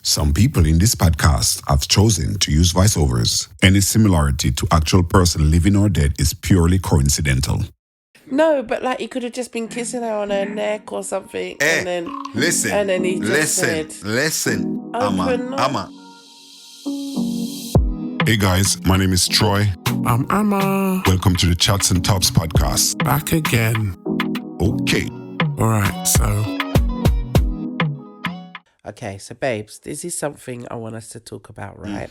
Some people in this podcast have chosen to use voiceovers. Any similarity to actual person living or dead is purely coincidental. No, but like he could have just been kissing her on her neck or something, and then he just said, listen, "Open up." Amma. Hey guys, my name is Troy. I'm Amma. Welcome to the Chats and Topz podcast. Back again. Okay. Alright, so. Okay, so babes, this is something I want us to talk about, right?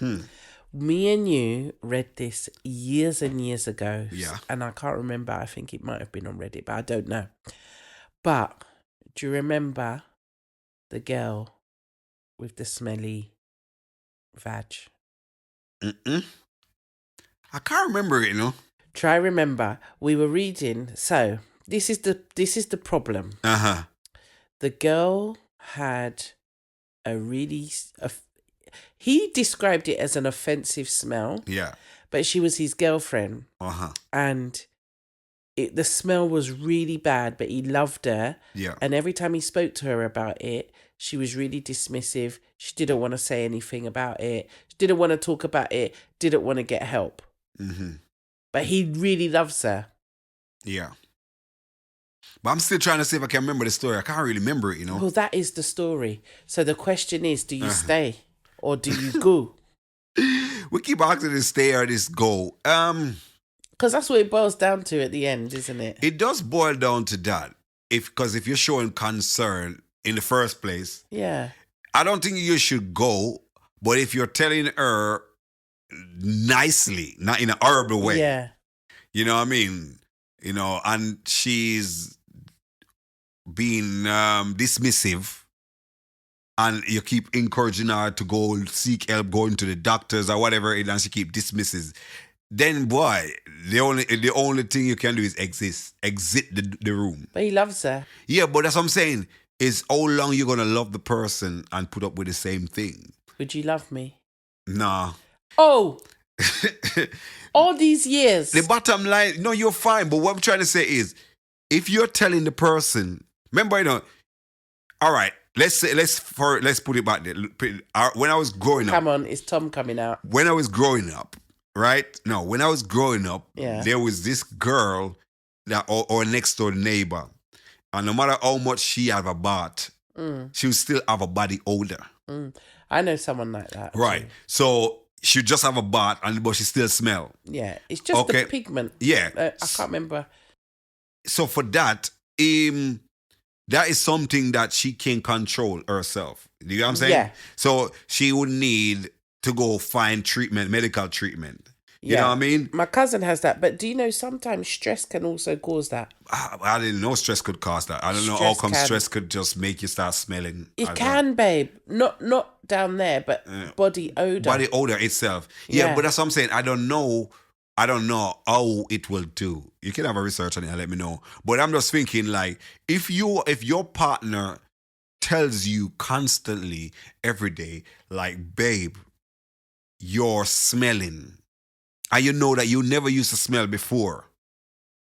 Me and you read this years and years ago. Yeah. And I can't remember. I think it might have been on Reddit, but I don't know. But do you remember the girl with the smelly vag? I can't remember it, Try remember. We were reading. So this is the problem. The girl had he described it as an offensive smell. Yeah. But she was his girlfriend. And the smell was really bad, but he loved her. Yeah. And every time he spoke to her about it, she was really dismissive. She didn't want to say anything about it. She didn't want to talk about it. Didn't want to get help. But he really loves her. Yeah. But I'm still trying to see if I can remember the story. I can't really remember it, Well, that is the story. So the question is, do you stay or do you go? We keep asking this stay or this go. Because that's what it boils down to at the end, isn't it? It does boil down to that. Because if you're showing concern in the first place, Yeah. I don't think you should go. But if you're telling her nicely, not in an horrible way, Yeah. you know what I mean? And she's being dismissive, and you keep encouraging her to go seek help, going to the doctors or whatever, and she keep dismisses. Then, boy, the only thing you can do is exit the room. But he loves her. Yeah, but that's what I'm saying. Is how long you gonna love the person and put up with the same thing? Would you love me? Nah. Oh, all these years. The bottom line, no, you're fine. But what I'm trying to say is, if you're telling the person, remember, all right, let's put it back there. When I was growing up, Come on, is Tom coming out? when I was growing up, right? No, when I was growing up, Yeah. there was this girl that or next door neighbor, and no matter how much she have a bath, she would still have a body odor. I know someone like that. Right. So she just have a bath, but she still smell. Yeah, it's just the pigment. Yeah. I can't remember. So for that, that is something that she can control herself. Do you know what I'm saying? Yeah. So she would need to go find treatment, medical treatment. You know what I mean? My cousin has that, but do you know sometimes stress can also cause that? I didn't know stress could cause that. I don't know how come stress could just make you start smelling. It can, babe. Not down there, but body odor. Body odor itself. Yeah, but that's what I'm saying. I don't know how it will do. You can have a research on it and let me know. But I'm just thinking, like, if your partner tells you constantly every day, like, babe, you're smelling, and you know that you never used to smell before,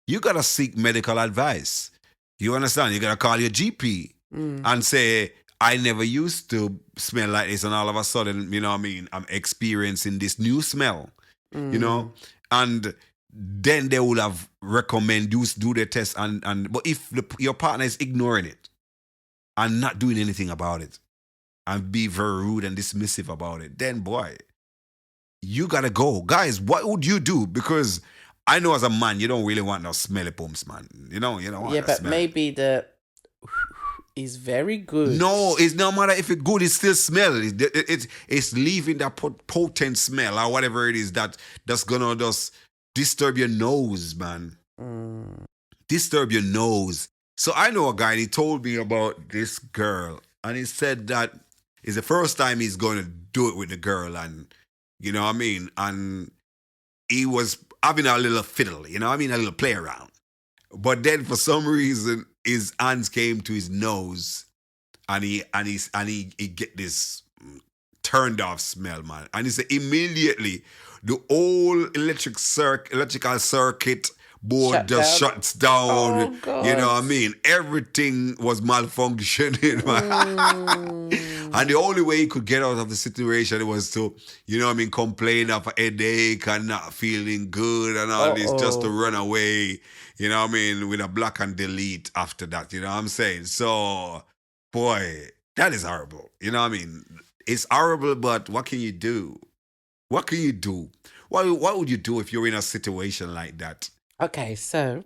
you gotta seek medical advice. You understand? You gotta call your GP and say, I never used to smell like this, and all of a sudden, you know what I mean, I'm experiencing this new smell. And then they will have recommend do the test, but if your partner is ignoring it and not doing anything about it and be very rude and dismissive about it, then boy, you gotta go. Guys, what would you do? Because I know as a man, you don't really want no smelly pumps, man. You don't want yeah, that but smell. maybe the is very good. No, it's no matter if it's good, it still smells. It's leaving that potent smell or whatever it is that's gonna just disturb your nose, man. Disturb your nose. So I know a guy, and he told me about this girl, and he said that it's the first time he's going to do it with the girl, and you know what I mean? And he was having a little fiddle, you know what I mean? A little play around. But then for some reason, his hands came to his nose, and he get this turned off smell, man. And he said immediately the whole electrical circuit board just shuts down. Oh, God. You know what I mean? Everything was malfunctioning, man. And the only way he could get out of the situation was to, complain of a headache and not feeling good and all this, just to run away, with a block and delete after that, you know what I'm saying? So, boy, that is horrible. You know what I mean? It's horrible, but what can you do? What can you do? What would you do if you're in a situation like that? Okay, so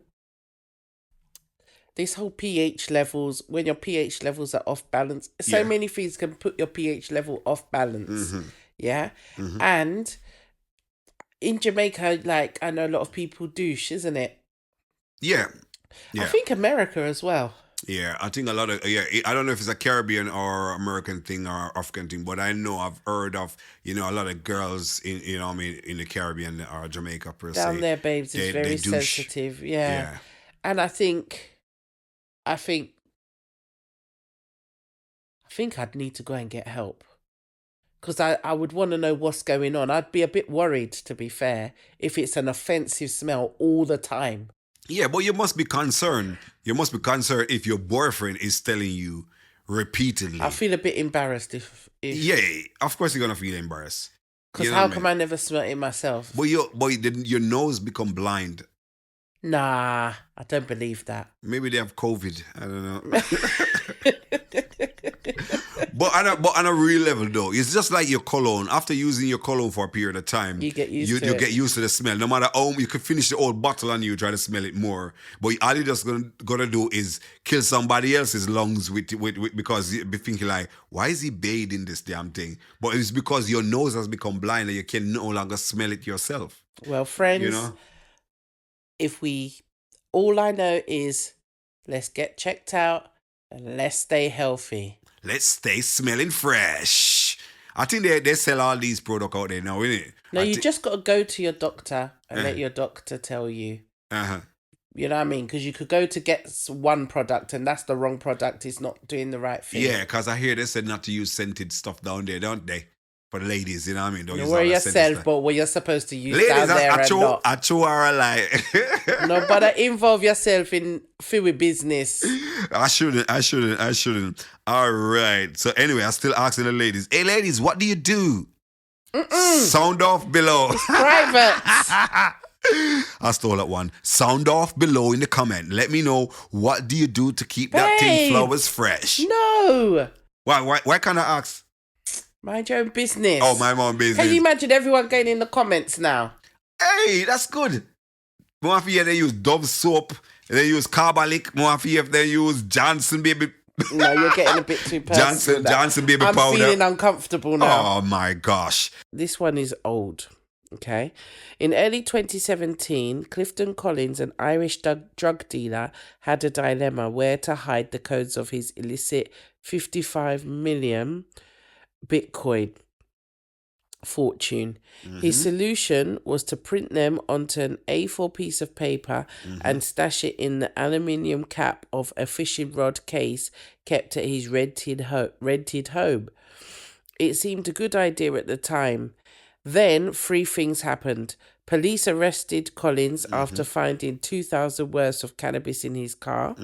this whole pH levels, when your pH levels are off balance, so many things can put your pH level off balance. Mm-hmm. Yeah? Mm-hmm. And in Jamaica, like, I know a lot of people douche, isn't it? Yeah. I think America as well. Yeah, I think a lot of, I don't know if it's a Caribbean or American thing or African thing, but I know I've heard of, a lot of girls in the Caribbean or Jamaica per se. Down there, babes, is very sensitive. Yeah. And I think I'd need to go and get help. Because I would want to know what's going on. I'd be a bit worried, to be fair, if it's an offensive smell all the time. Yeah, but you must be concerned. You must be concerned if your boyfriend is telling you repeatedly. I feel a bit embarrassed if... Yeah, of course you're going to feel embarrassed. Because how come I never smell it myself? But your nose become blind. Nah, I don't believe that. Maybe they have COVID. I don't know. But on a real level, though, it's just like your cologne. After using your cologne for a period of time, you get used to it. You get used to the smell. No matter how you could finish the old bottle and you try to smell it more, but all you're just gonna do is kill somebody else's lungs with because you be thinking like, why is he bathing this damn thing? But it's because your nose has become blind and you can no longer smell it yourself. Well, friends, all I know is let's get checked out and let's stay healthy. Let's stay smelling fresh. I think they sell all these products out there now, innit? No, you just got to go to your doctor and let your doctor tell you. Uh-huh. You know what I mean? Because you could go to get one product and that's the wrong product. It's not doing the right thing. Yeah, because I hear they said not to use scented stuff down there, don't they? For the ladies, you know what I mean? Don't use worry yourself, but what you're supposed to use ladies, down there and not. I are like. No, but involve yourself in feel business. I shouldn't. All right. So anyway, I still asking the ladies. Hey, ladies, what do you do? Sound off below. It's private. I stole that one. Sound off below in the comment. Let me know what do you do to keep that thing flowers fresh. No. Why can't I ask? Mind your own business. Oh, my own business. Can you imagine everyone going in the comments now? Hey, that's good. More of they use Dove soap. They use Carbolic. More of they use Johnson baby. No, you're getting a bit too personal. Johnson baby powder. I'm feeling uncomfortable now. Oh my gosh. This one is old. Okay. In early 2017, Clifton Collins, an Irish drug dealer, had a dilemma where to hide the codes of his illicit 55 million Bitcoin fortune. Mm-hmm. His solution was to print them onto an A4 piece of paper and stash it in the aluminium cap of a fishing rod case kept at his rented home. It seemed a good idea at the time. Then 3 things happened. Police arrested Collins after finding 2,000 worth of cannabis in his car.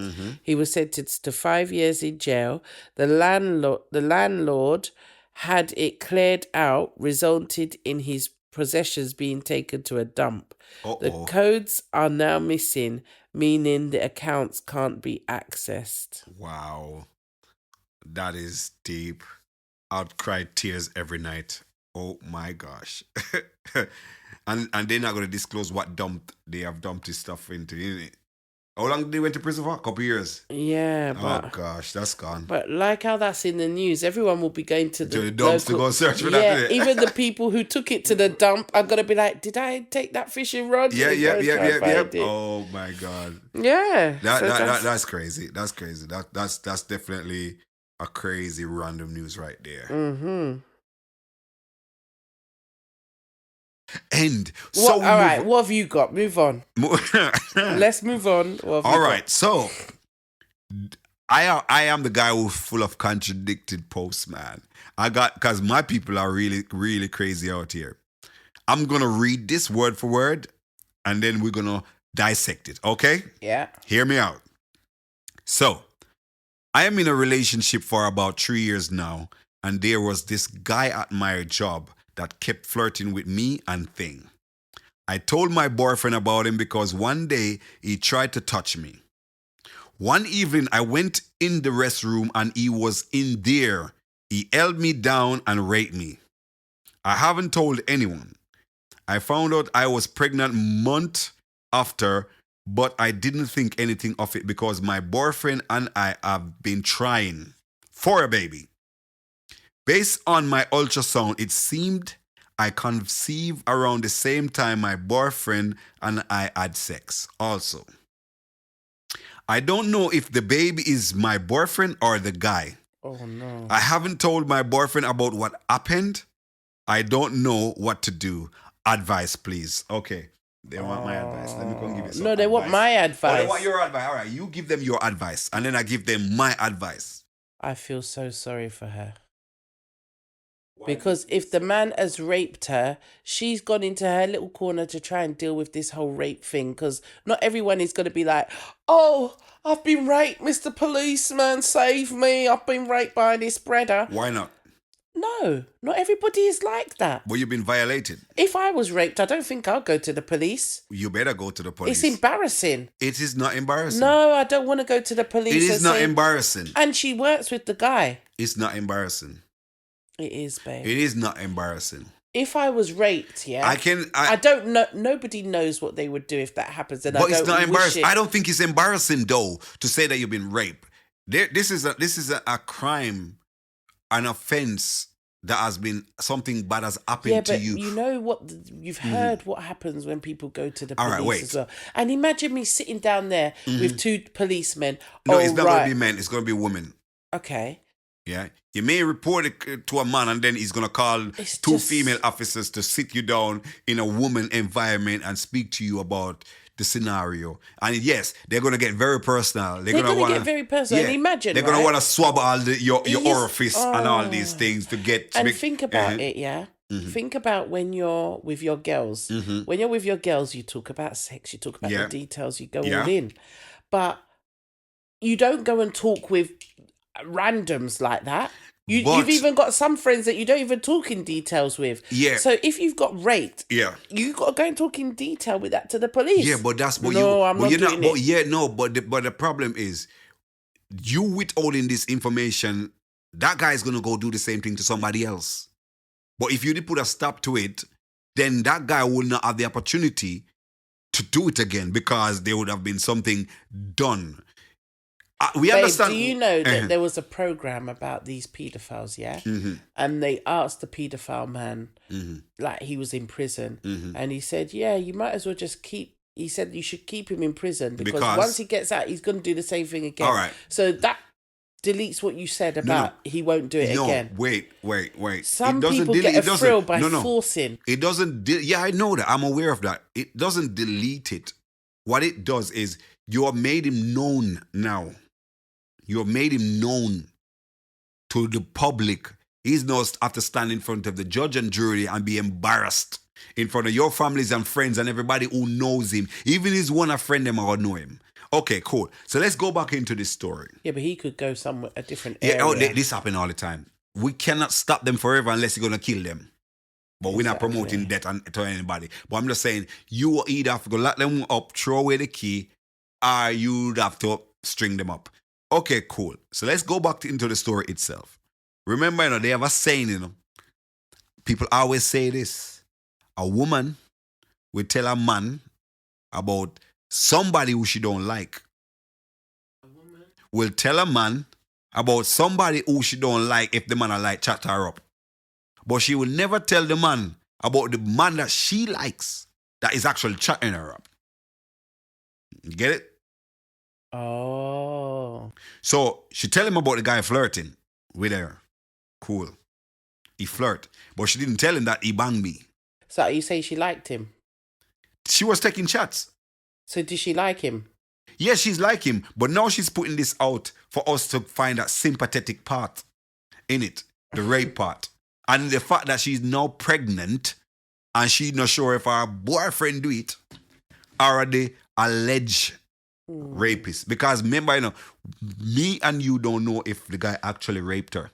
He was sentenced to 5 years in jail. The landlord had it cleared out, resulted in his possessions being taken to a dump. The codes are now missing, meaning the accounts can't be accessed. Wow. That is deep. I'd cry tears every night. Oh my gosh. and they're not going to disclose what they have dumped his stuff into, innit? How long did they went to prison for? A couple years. Yeah, but... Oh gosh, that's gone. But like how that's in the news, everyone will be going to the dumps to go search for that. Yeah, even the people who took it to the dump are going to be like, did I take that fishing rod? Yeah. Oh my God. Yeah. That's crazy. That's crazy. That's definitely a crazy random news right there. Mm-hmm. And so all right, what have you got? Move on. Let's move on. All right, so I am the guy who's full of contradicted posts, man. Because my people are really, really crazy out here. I'm gonna read this word for word, and then we're gonna dissect it. Okay? Yeah. Hear me out. So, I am in a relationship for about 3 years now, and there was this guy at my job that kept flirting with me and thing. I told my boyfriend about him because one day he tried to touch me. One evening I went in the restroom and he was in there. He held me down and raped me. I haven't told anyone. I found out I was pregnant month after, but I didn't think anything of it because my boyfriend and I have been trying for a baby. Based on my ultrasound, it seemed I conceived around the same time my boyfriend and I had sex also. I don't know if the baby is my boyfriend or the guy. Oh, no. I haven't told my boyfriend about what happened. I don't know what to do. Advice, please. Okay. They want my advice. Let me go and give you some No, they want my advice. Oh, they want your advice. All right. You give them your advice. And then I give them my advice. I feel so sorry for her. Because if the man has raped her, she's gone into her little corner to try and deal with this whole rape thing. Because not everyone is going to be like, oh, I've been raped, Mr. Policeman, save me. I've been raped by this spreader. Why not? No, not everybody is like that. Well, you've been violated. If I was raped, I don't think I'll go to the police. You better go to the police. It's embarrassing. It is not embarrassing. No, I don't want to go to the police. It is not embarrassing. And she works with the guy. It's not embarrassing. It is, babe. It is not embarrassing. If I was raped, yeah, I don't know. Nobody knows what they would do if that happens, and but I don't it's not embarrassing. wish it. I don't think it's embarrassing though to say that you've been raped. This is a crime, an offense that has been something bad has happened to you. You know what? You've heard what happens when people go to the police All right, as well. And imagine me sitting down there with two policemen. No, it's not going to be men. It's going to be women. Okay. Yeah. You may report it to a man and then he's going to call two female officers to sit you down in a woman environment and speak to you about the scenario. And yes, they're going to get very personal. They're going to get very personal. And imagine, they're going to want to swab all your orifice and all these things to get... And think about it, yeah? Think about when you're with your girls. When you're with your girls, you talk about sex, you talk about the details, you go all in. But you don't go and talk with randoms like that. You've even got some friends that you don't even talk in details with. Yeah. So if you've got raped, you got to go and talk in detail with that to the police. Yeah, but that's what I'm not doing it. But the problem is, you withholding this information, that guy is gonna go do the same thing to somebody else. But if you did put a stop to it, then that guy will not have the opportunity to do it again because there would have been something done. We understand. Do you know that there was a program about these pedophiles, yeah? And they asked the pedophile man, like he was in prison, and he said, yeah, you might as well just he said you should keep him in prison because once he gets out, he's going to do the same thing again. All right. So that deletes what you said about he won't do it again. Wait. Some people get a thrill by forcing. It doesn't, I know that. I'm aware of that. It doesn't delete it. What it does is you have made him known now. You have made him known to the public. He's not have to stand in front of the judge and jury and be embarrassed in front of your families and friends and everybody who knows him. Even his one friend, them all know him. Okay, cool. So let's go back into this story. Yeah, but he could go somewhere, a different area. This happens all the time. We cannot stop them forever unless you're going to kill them. But we're not promoting death to anybody. But I'm just saying, you either have to go lock them up, throw away the key, or you'd have to string them up. Okay, cool. So let's go back into the story itself. Remember, they have a saying, people always say this. A woman will tell a man about somebody who she don't like. A woman will tell a man about somebody who she don't like if the man like chat her up. But she will never tell the man about the man that she likes that is actually chatting her up. You get it? Oh. So she tell him about the guy flirting with her. Cool. He flirt. But she didn't tell him that he banged me. So you say she liked him? She was taking chats. So did she like him? Yes, she's like him. But now she's putting this out for us to find that sympathetic part in it. The rape part. And the fact that she's now pregnant and she's not sure if her boyfriend do it or the alleged rapist. Because remember, me and you don't know if the guy actually raped her.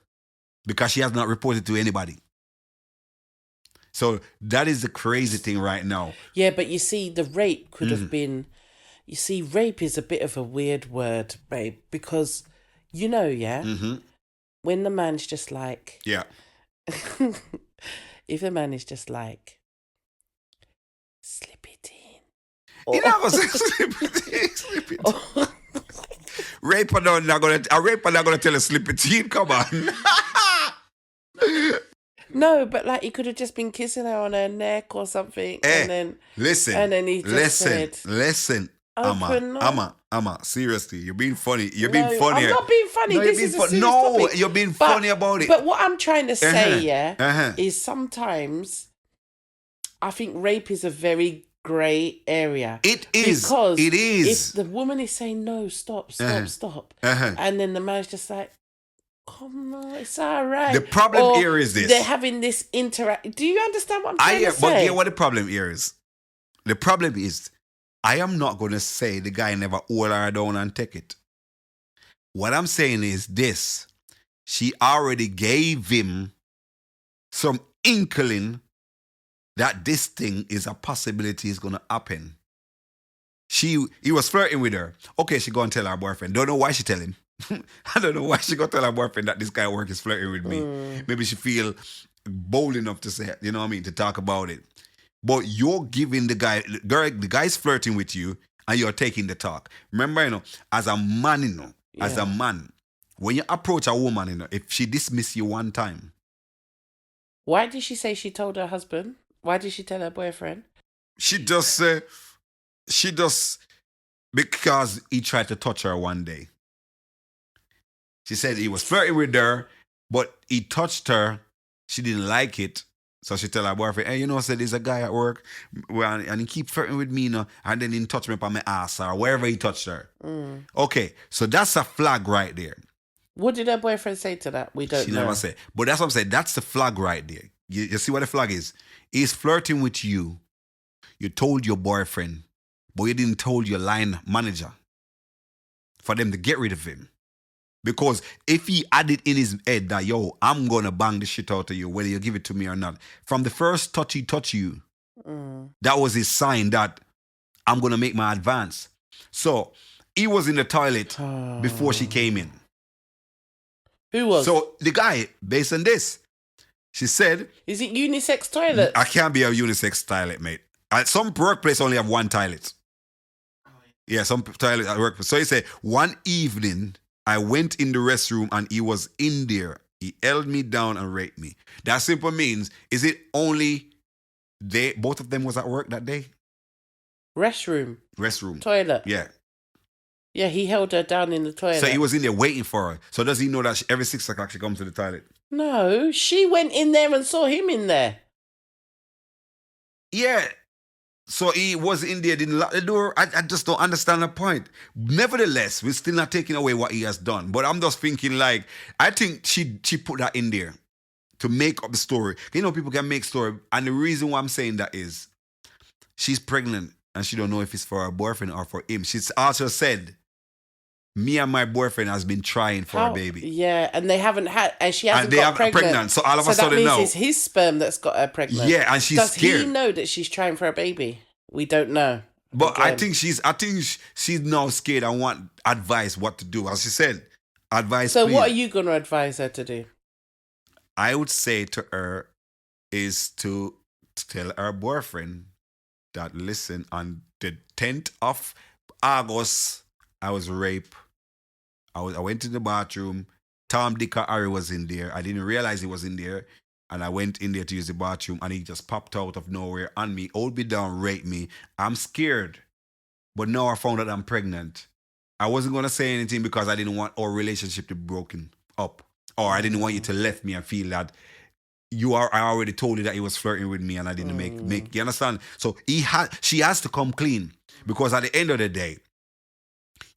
because she has not reported to anybody. So that is the crazy thing right now. Yeah, but you see, the rape could have been... You see, rape is a bit of a weird word, babe, because, when the man's just like... Yeah. If the man is just like, slip it in. You know what I'm saying? Slip it in. Raper not gonna tell her slip it in. Come on. No, but like he could have just been kissing her on her neck or something, and then he just said, "Listen, Amma, seriously, you're being funny. You're being funny. I'm not being funny. No, this is a serious topic. You're being funny about it. But what I'm trying to say, is sometimes I think rape is a very grey area. It is. Because it is. If the woman is saying no, stop, and then the man's just like, come on, it's all right. The problem here is this. They're having this interact. Do you understand what I'm trying to say? But yeah, what the problem here is? The problem is, I am not going to say the guy never hold her down and take it. What I'm saying is this. She already gave him some inkling that this thing is a possibility is going to happen. He was flirting with her. Okay, she go and tell her boyfriend. Don't know why she tell him. I don't know why she go tell her boyfriend that this guy at work is flirting with me. Maybe she feel bold enough to say, you know what I mean, to talk about it. But you're giving the guy's flirting with you and you're taking the talk. Remember, as a man, as a man, when you approach a woman, if she dismiss you one time. Why did she say she told her husband? Why did she tell her boyfriend? She just because he tried to touch her one day. She said he was flirting with her, but he touched her. She didn't like it. So she tell her boyfriend, hey, said there's a guy at work and he keep flirting with me, and then he touch me up on my ass or wherever he touched her. Okay, so that's a flag right there. What did her boyfriend say to that? We don't know. She never said. But that's what I'm saying. That's the flag right there. You see what the flag is? He's flirting with you. You told your boyfriend, but you didn't told your line manager for them to get rid of him. Because if he had it in his head that, I'm going to bang the shit out of you, whether you give it to me or not. From the first touch he touched you, that was his sign that I'm going to make my advance. So he was in the toilet before she came in. Who was? So the guy, based on this, she said... Is it unisex toilet? I can't be a unisex toilet, mate. Some workplace only have one toilet. Yeah, some toilet at work. So he said, one evening... I went in the restroom and he was in there. He held me down and raped me. That simple means, is it only both of them was at work that day? Restroom. Toilet. Yeah. Yeah, he held her down in the toilet. So he was in there waiting for her. So does he know that every 6 o'clock she comes to the toilet? No, she went in there and saw him in there. Yeah. So he was in there, didn't lock the door. I just don't understand the point. Nevertheless, we're still not taking away what he has done. But I'm just thinking I think she put that in there to make up the story. People can make story. And the reason why I'm saying that is she's pregnant and she don't know if it's for her boyfriend or for him. She's also said, me and my boyfriend has been trying for a baby. Yeah, and they haven't had, and she hasn't got pregnant. So all of a sudden now. So that means it's his sperm that's got her pregnant. Yeah, and she's scared. Does he know that she's trying for a baby? We don't know. But I think she's now scared and want advice what to do. As she said, advice. So please. What are you going to advise her to do? I would say to her is to tell her boyfriend that, listen, on the 10th of August, I was raped. I went to the bathroom. Tom, Dick, or Harry was in there. I didn't realize he was in there. And I went in there to use the bathroom and he just popped out of nowhere on me, hold me down, raped me. I'm scared. But now I found out I'm pregnant. I wasn't going to say anything because I didn't want our relationship to be broken up. Or I didn't want you to left me and feel that I already told you that he was flirting with me and I didn't make you understand? So she has to come clean. Because at the end of the day,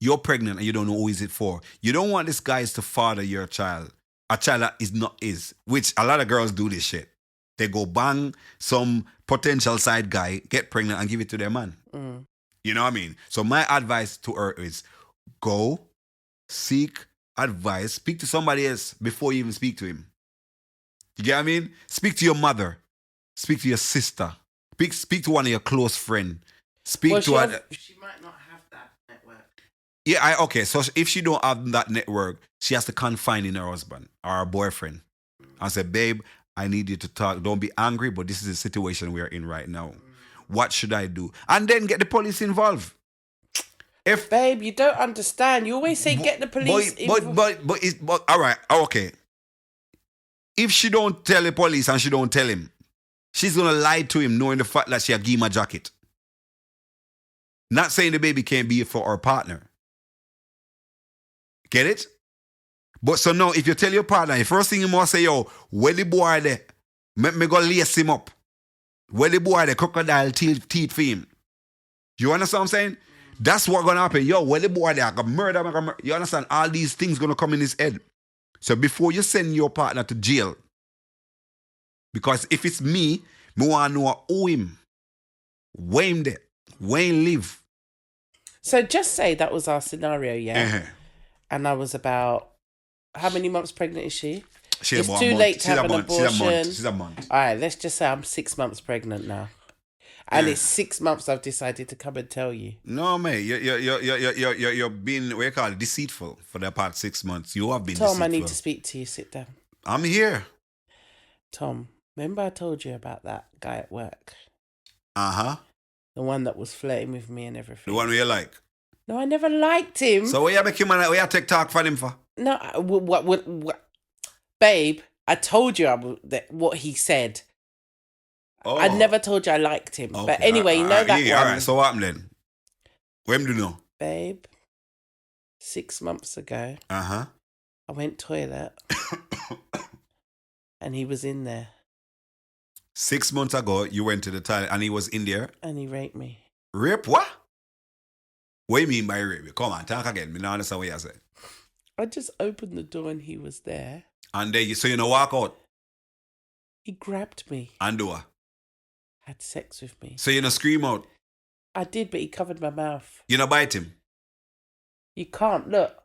you're pregnant and you don't know who is it for. You don't want this guy to father your child. A child that is not his. Which a lot of girls do this shit. They go bang some potential side guy, get pregnant and give it to their man. You know what I mean? So my advice to her is go, seek advice, speak to somebody else before you even speak to him. You get what I mean? Speak to your mother. Speak to your sister. Speak to one of your close friends. Speak to her. She might not have that network. Yeah, okay. So if she don't have that network, she has to confide in her husband or her boyfriend and say, babe, I need you to talk. Don't be angry, but this is the situation we are in right now. What should I do? And then get the police involved. Babe, you don't understand. You always say get the police involved. But all right, okay. If she don't tell the police and she don't tell him, she's gonna lie to him knowing the fact that she a give him a jacket. Not saying the baby can't be for her partner. Get it? But so now, if you tell your partner, the first thing you must say, yo, where the boy there? Me go lace him up. Where the boy there? Crocodile teeth for him. You understand what I'm saying? That's what's going to happen. Yo, where the boy there? I got murder. You understand? All these things going to come in his head. So before you send your partner to jail, because if it's me want to know who him, where him there, where him live. So just say that was our scenario, yeah? Uh-huh. And I was about, how many months pregnant is she? She's it's too late to have an abortion. She's a month. All right, let's just say I'm 6 months pregnant now. And it's 6 months I've decided to come and tell you. No, mate. You're being, what you call it, deceitful for the past 6 months. You have been deceitful. Tom, I need to speak to you. Sit down. I'm here. Tom, remember I told you about that guy at work? Uh-huh. The one that was flirting with me and everything. The one you like? No, I never liked him. So what you make him, what you take talk for him for? No, what? Babe, I told you what he said. Oh. I never told you I liked him. Okay. But anyway, you know that yeah, one. All right, so what happened then? When do you know? Babe, 6 months ago, Uh-huh. I went toilet and he was in there. 6 months ago, you went to the toilet and he was in there? And he raped me. Rape what? What do you mean by rape? Come on, talk again. Me not understand what you said. I just opened the door and he was there. And then so you know walk out? He grabbed me. And do what? Had sex with me. So you know scream out? I did, but he covered my mouth. You know bite him? You can't, look.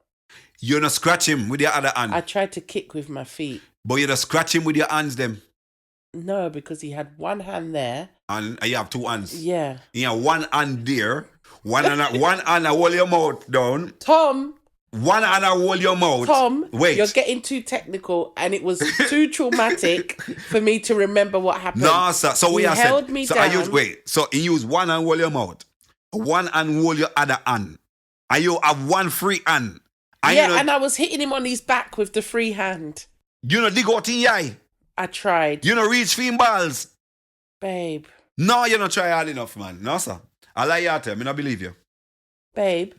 You know scratch him with your other hand? I tried to kick with my feet. But you know scratch him with your hands them? No, because he had one hand there. And you have two hands? Yeah. You have one hand there. One hand hold your mouth down. Tom. One hand hold your mouth. Tom, wait. You're getting too technical and it was too traumatic for me to remember what happened. No, sir. So we held me down. So you use one hand hold your mouth. One hand hold your other hand. And you have one free hand. And and I was hitting him on his back with the free hand. You know dig out in your eye. I tried. You know reach for him balls. Babe. No, you not try hard enough, man. No, sir. I lie you tell me, not believe you. Babe.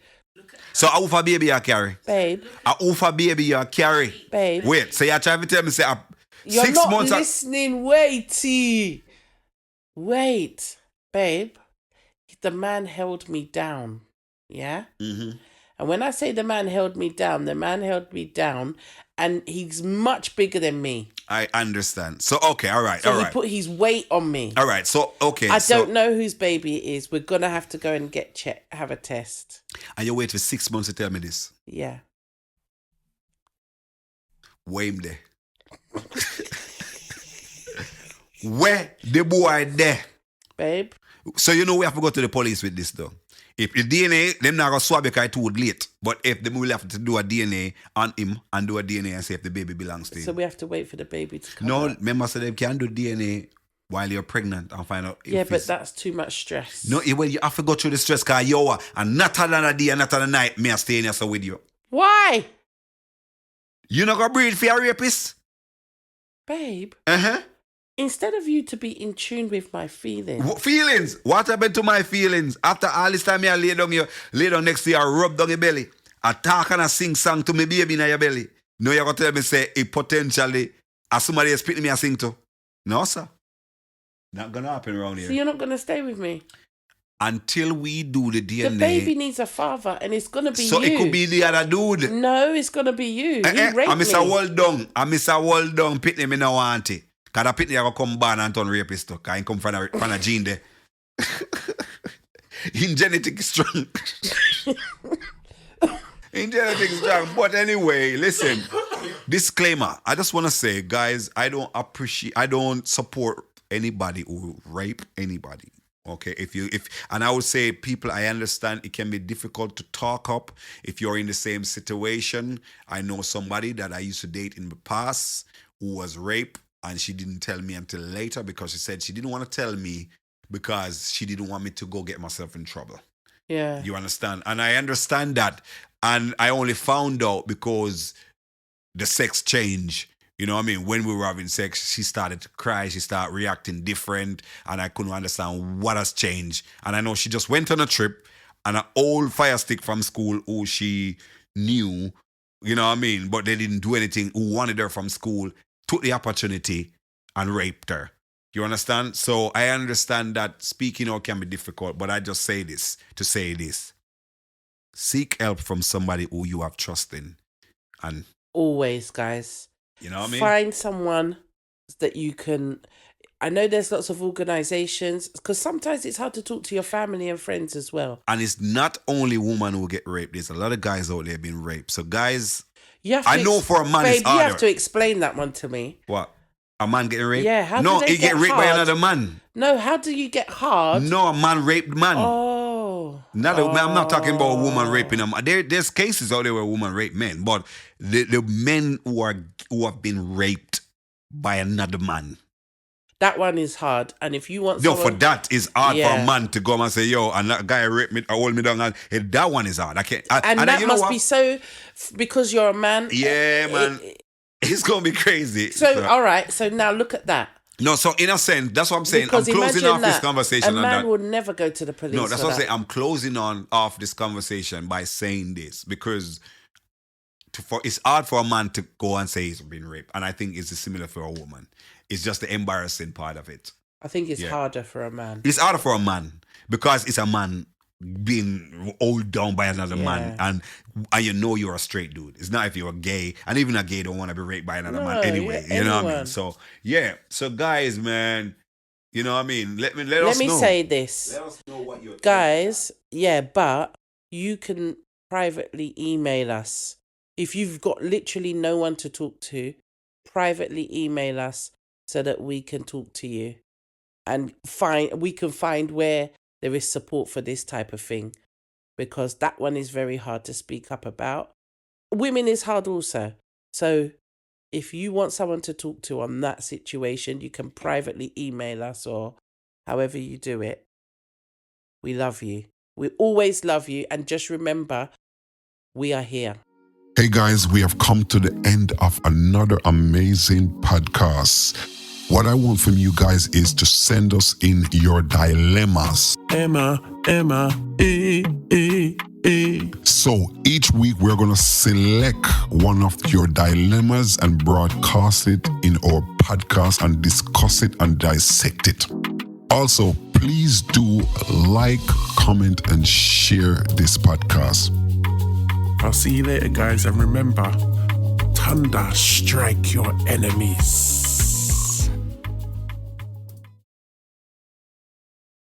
So how for baby you carry? Babe. How for baby you carry? Babe. Wait, so you trying to tell me say you're 6 not months listening. Wait. Babe. The man held me down. Yeah? Mm-hmm. And when I say the man held me down and he's much bigger than me. I understand. So, okay, all right, so all he right. put his weight on me. All right, so, okay. I don't know whose baby it is. We're going to have to go and have a test. And you wait for 6 months to tell me this? Yeah. Where him there? Where the boy there? Babe. So you know we have to go to the police with this though. If the DNA, them not going to swab because it's too late. But if they will have to do a DNA on him and do a DNA and see if the baby belongs to him. So we have to wait for the baby to come No, out. remember, so they can do DNA while you're pregnant and find out if yeah, but that's too much stress. No, well, you have to go through the stress because you're and not another day and not another night, me stay in here so with you. Why? You not going to breed for a rapist? Babe. Uh-huh. Instead of you to be in tune with my feelings. Feelings? What happened to my feelings? After all this time, I lay down next to you, I rub down your belly. I talk and I sing song to me baby in your belly. No, you're going to tell me, say, it potentially, as somebody is speaking me, I sing to. No, sir. Not going to happen around here. So you're not going to stay with me? Until we do the DNA. The baby needs a father and it's going to be you. So it could be the other dude. No, it's going to be you. He raped me. I miss a hold down. Pitney, me no want it. Because the Pitney will come born and turn rapist. Because he come from a gene there. In genetic strong. Anything strong. But anyway, listen. Disclaimer. I just want to say, guys, I don't support anybody who rape anybody. Okay, and I would say, people, I understand it can be difficult to talk up if you're in the same situation. I know somebody that I used to date in the past who was raped, and she didn't tell me until later because she said she didn't want to tell me because she didn't want me to go get myself in trouble. Yeah. You understand? And I understand that. And I only found out because the sex changed. You know what I mean? When we were having sex, she started to cry. She started reacting different. And I couldn't understand what has changed. And I know she just went on a trip, and an old fire stick from school who she knew, you know what I mean? But they didn't do anything, who wanted her from school, took the opportunity and raped her. You understand? So I understand that speaking out can be difficult, but I just say this to say this. Seek help from somebody who you have trust in. And always, guys. You know what I mean? Find someone that you can... I know there's lots of organizations, because sometimes it's hard to talk to your family and friends as well. And it's not only women who get raped. There's a lot of guys out there being raped. So guys, I know for a man it's harder. You have to explain that one to me. What? A man getting raped? Yeah, how no, do they he get raped hard? by another man. No, how do you get hard? No, a man raped man. Oh. I'm not talking about a woman raping a man. There's cases out there where women rape men, but the men who have been raped by another man. That one is hard. And if you want for that, it's hard for a man to go and say, yo, and that guy raped me, or hold me down. And that one is hard. I can't. And that must be so, because you're a man. Yeah, man. It's going to be crazy. So, all right. So now look at that. No, so in a sense, that's what I'm saying. Because I'm closing off this conversation. A man would never go to the police. No, that's what I'm saying. I'm closing off this conversation by saying this, because it's hard for a man to go and say he's been raped. And I think it's similar for a woman. It's just the embarrassing part of it. I think it's harder for a man. It's harder for a man because it's a man being held down by another man, and you know you're a straight dude. It's not if you're gay, and even a gay don't want to be raped by another man anyway. You know what I mean? So so guys, man, you know what I mean? Let me say this. Let us know what you're guys. But you can privately email us if you've got literally no one to talk to. Privately email us so that we can talk to you and we can find where there is support for this type of thing, because that one is very hard to speak up about. Women is hard also. So if you want someone to talk to on that situation, you can privately email us, or however you do it. We love you. We always love you. And just remember, we are here. Hey guys, we have come to the end of another amazing podcast. What I want from you guys is to send us in your dilemmas. Emma, So each week we're going to select one of your dilemmas and broadcast it in our podcast and discuss it and dissect it. Also, please do like, comment, and share this podcast. I'll see you later, guys, and remember, thunder strike your enemies.